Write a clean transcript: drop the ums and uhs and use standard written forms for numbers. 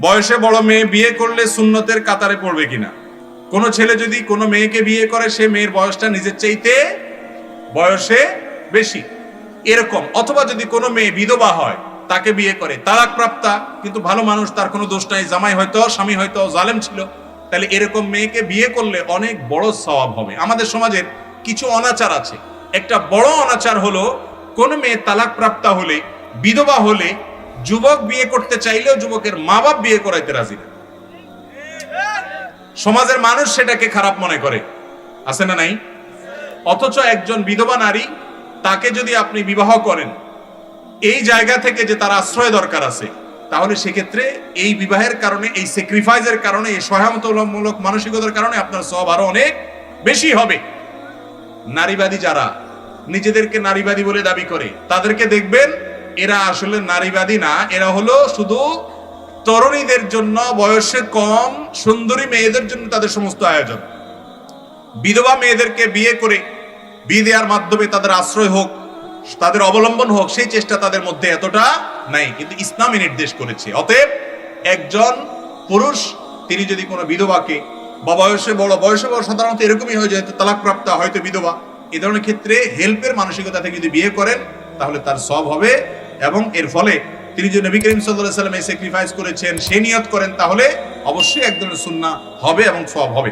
বয়সে বড় মেয়ে বিয়ে করলে সুন্নতের কাতারে পড়বে কিনা? কোন ছেলে যদি কোনো মেয়েকে বিয়ে করে, সে মেয়ের বয়সটা নিজের চাইতে বয়সে বেশি এরকম, অথবা যদি কোনো মেয়ে বিধবা হয়, তাকে বিয়ে করে, তালাক প্রাপ্তা, কিন্তু ভালো মানুষ, তার কোনো দোষ নাই, জামাই হয়তো, স্বামী হয়তো জালেম ছিল, তাহলে এরকম মেয়েকে বিয়ে করলে অনেক বড় সওয়াব হবে। আমাদের সমাজের কিছু অনাচার আছে। একটা বড় অনাচার হলো, কোন মেয়ে তালাক প্রাপ্তা হলে, বিধবা হলে, যুবক বিয়ে করতে চাইলেও যুবকের মা বাপ বিয়ে করাইতে রাজি না। সমাজের মানুষ সেটাকে খারাপ মনে করে, আছে না নাই? অথচ একজন বিধবা নারী, তাকে যদি আপনি বিবাহ করেন এই জায়গা থেকে যে তার আশ্রয় দরকার আছে, তাহলে সেক্ষেত্রে এই বিবাহের কারণে, এই স্যাক্রিফাইসের কারণে, এই সহায়তামূলক মানসিকতার কারণে আপনার সওয়াব আরো অনেক বেশি হবে। নারীবাদী যারা নিজেদেরকে নারীবাদী বলে দাবি করে, তাদেরকে দেখবেন এরা আসলে নারীবাদী না, এরা হলো শুধু তরুণীদের জন্য, বয়সে কম সুন্দরী মেয়েদের জন্য তাদের সমস্ত আয়োজন। বিধবা মেয়েদেরকে বিয়ে করে, বিয়ে দেওয়ার মাধ্যমে তাদের আশ্রয় হোক, তাদের অবলম্বন হোক, সেই চেষ্টা তাদের মধ্যে এতটা নাই, কিন্তু ইসলামী নির্দেশ করেছে। অতএব একজন পুরুষ, তিনি যদি কোনো বিধবাকে, বা বয়সে বড় সাধারণত এরকমই হয়, যেহেতু তালাকপ্রাপ্তা, হয়তো বিধবা, এই ধরনের ক্ষেত্রে হেল্পের মানসিকতা থেকে যদি বিয়ে করেন, তাহলে তার সওয়াব হবে। এবং এর ফলে তিনি যে নবী করিম সাল্লাল্লাহু আলাইহি ওয়াসাল্লাম স্যাক্রিফাইস করেছেন, সে নিয়ত করেন, তাহলে অবশ্যই এক ধরনের সুন্নাহ হবে এবং সওয়াব হবে।